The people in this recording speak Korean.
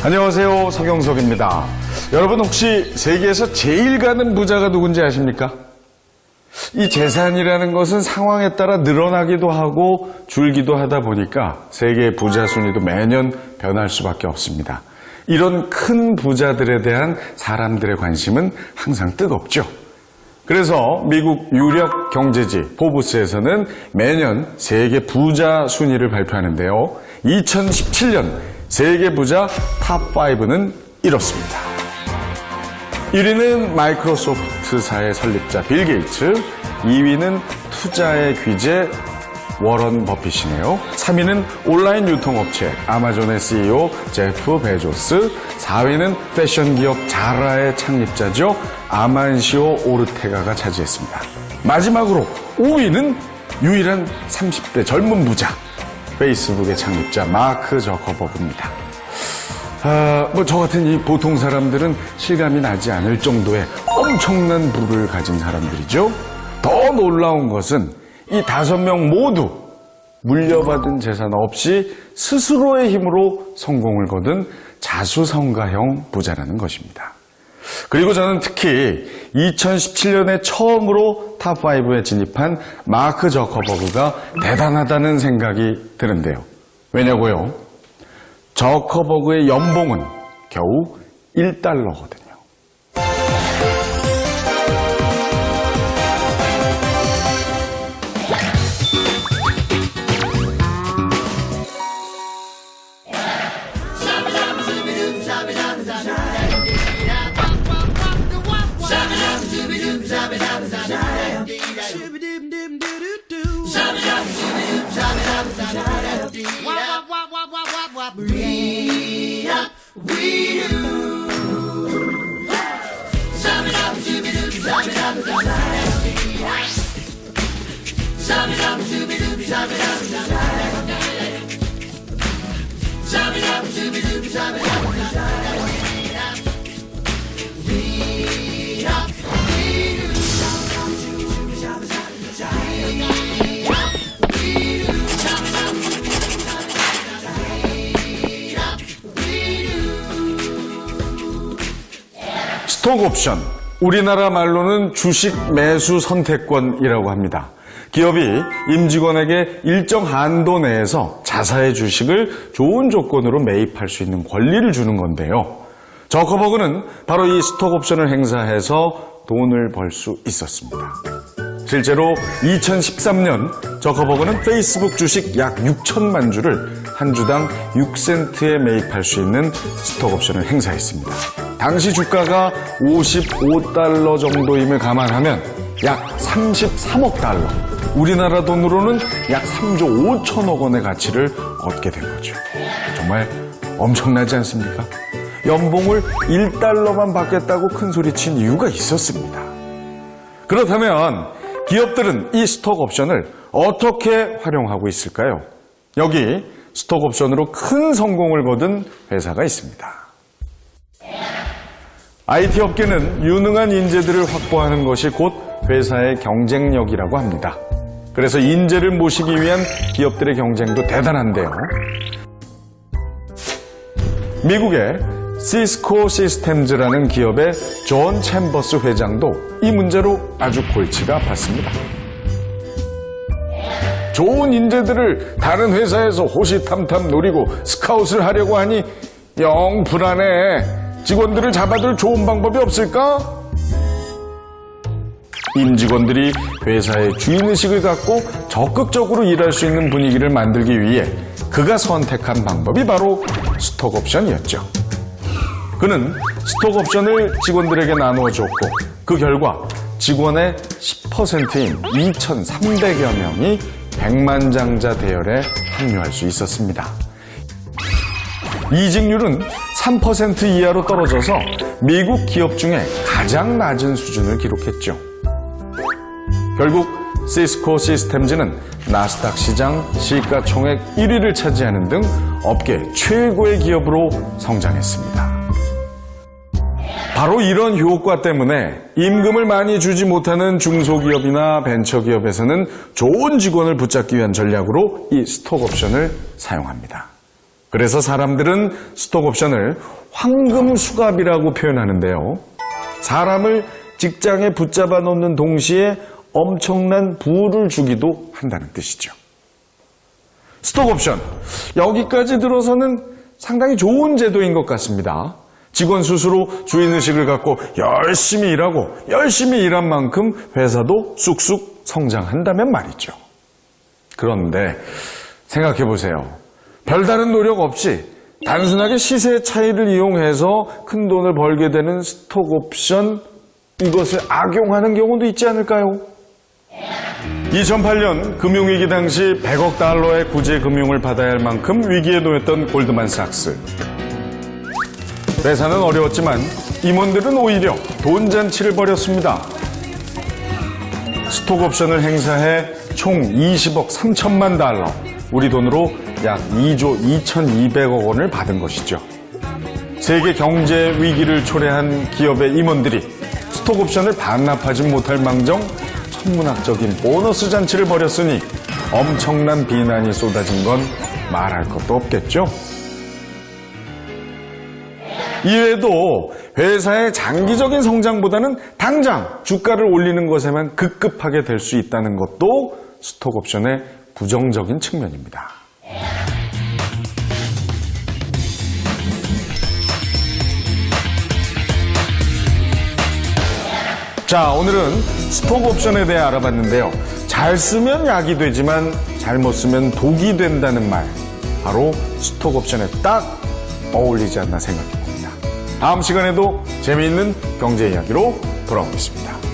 안녕하세요, 서경석입니다. 여러분 혹시 세계에서 제일 가는 부자가 누군지 아십니까? 이 재산이라는 것은 상황에 따라 늘어나기도 하고 줄기도 하다 보니까 세계 부자 순위도 매년 변할 수밖에 없습니다. 이런 큰 부자들에 대한 사람들의 관심은 항상 뜨겁죠. 그래서 미국 유력 경제지 포브스에서는 매년 세계 부자 순위를 발표하는데요. 2017년 세계 부자 탑5는 이렇습니다. 1위는 마이크로소프트사의 설립자 빌 게이츠, 2위는 투자의 귀재 워런 버핏이네요. 3위는 온라인 유통업체 아마존의 CEO 제프 베조스, 4위는 패션 기업 자라의 창립자죠. 아만시오 오르테가가 차지했습니다. 마지막으로 5위는 유일한 30대 젊은 부자, 페이스북의 창립자 마크 저커버그입니다. 저 같은 이 보통 사람들은 실감이 나지 않을 정도의 엄청난 부를 가진 사람들이죠. 더 놀라운 것은 이 5명 모두 물려받은 재산 없이 스스로의 힘으로 성공을 거둔 자수성가형 부자라는 것입니다. 그리고 저는 특히 2017년에 처음으로 탑5에 진입한 마크 저커버그가 대단하다는 생각이 드는데요. 왜냐고요? 저커버그의 연봉은 겨우 $1거든요. 스톡옵션, 우리나라 말로는 주식 매수 선택권이라고 합니다. 기업이 임직원에게 일정 한도 내에서 자사의 주식을 좋은 조건으로 매입할 수 있는 권리를 주는 건데요. 저커버그는 바로 이 스톡옵션을 행사해서 돈을 벌 수 있었습니다. 실제로 2013년 저커버그는 페이스북 주식 약 6천만 주를 한 주당 6센트에 매입할 수 있는 스톡옵션을 행사했습니다. 당시 주가가 $55 정도임을 감안하면 약 33억 달러, 우리나라 돈으로는 약 3조 5천억 원의 가치를 얻게 된 거죠. 정말 엄청나지 않습니까? 연봉을 $1만 받겠다고 큰소리친 이유가 있었습니다. 그렇다면 기업들은 이 스톡옵션을 어떻게 활용하고 있을까요? 여기 스톡옵션으로 큰 성공을 거둔 회사가 있습니다. IT 업계는 유능한 인재들을 확보하는 것이 곧 회사의 경쟁력이라고 합니다. 그래서 인재를 모시기 위한 기업들의 경쟁도 대단한데요. 미국의 시스코 시스템즈라는 기업의 존 챔버스 회장도 이 문제로 아주 골치가 아팠습니다. 좋은 인재들을 다른 회사에서 호시탐탐 노리고 스카웃을 하려고 하니 영 불안해. 직원들을 잡아둘 좋은 방법이 없을까? 임직원들이 회사의 주인의식을 갖고 적극적으로 일할 수 있는 분위기를 만들기 위해 그가 선택한 방법이 바로 스톡옵션이었죠. 그는 스톡옵션을 직원들에게 나누어 줬고 그 결과 직원의 10%인 2,300여 명이 백만장자 대열에 합류할 수 있었습니다. 이직률은 3% 이하로 떨어져서 미국 기업 중에 가장 낮은 수준을 기록했죠. 결국 시스코 시스템즈는 나스닥 시장 시가총액 1위를 차지하는 등 업계 최고의 기업으로 성장했습니다. 바로 이런 효과 때문에 임금을 많이 주지 못하는 중소기업이나 벤처기업에서는 좋은 직원을 붙잡기 위한 전략으로 이 스톡옵션을 사용합니다. 그래서 사람들은 스톡옵션을 황금 수갑이라고 표현하는데요. 사람을 직장에 붙잡아 놓는 동시에 엄청난 부를 주기도 한다는 뜻이죠. 스톡옵션, 여기까지 들어서는 상당히 좋은 제도인 것 같습니다. 직원 스스로 주인의식을 갖고 열심히 일하고 열심히 일한 만큼 회사도 쑥쑥 성장한다면 말이죠. 그런데 생각해 보세요. 별다른 노력 없이 단순하게 시세 차이를 이용해서 큰 돈을 벌게 되는 스톡옵션, 이것을 악용하는 경우도 있지 않을까요? 2008년 금융위기 당시 100억 달러의 구제 금융을 받아야 할 만큼 위기에 놓였던 골드만삭스. 회사는 어려웠지만 임원들은 오히려 돈잔치를 벌였습니다. 스톡옵션을 행사해 총 20억 3천만 달러, 우리 돈으로 약 2조 2,200억 원을 받은 것이죠. 세계 경제 위기를 초래한 기업의 임원들이 스톡옵션을 반납하지 못할 망정 천문학적인 보너스 잔치를 벌였으니 엄청난 비난이 쏟아진 건 말할 것도 없겠죠. 이외에도 회사의 장기적인 성장보다는 당장 주가를 올리는 것에만 급급하게 될 수 있다는 것도 스톡옵션의 부정적인 측면입니다. 자, 오늘은 스톡옵션에 대해 알아봤는데요. 잘 쓰면 약이 되지만 잘못 쓰면 독이 된다는 말, 바로 스톡옵션에 딱 어울리지 않나 생각해 봅니다. 다음 시간에도 재미있는 경제 이야기로 돌아오겠습니다.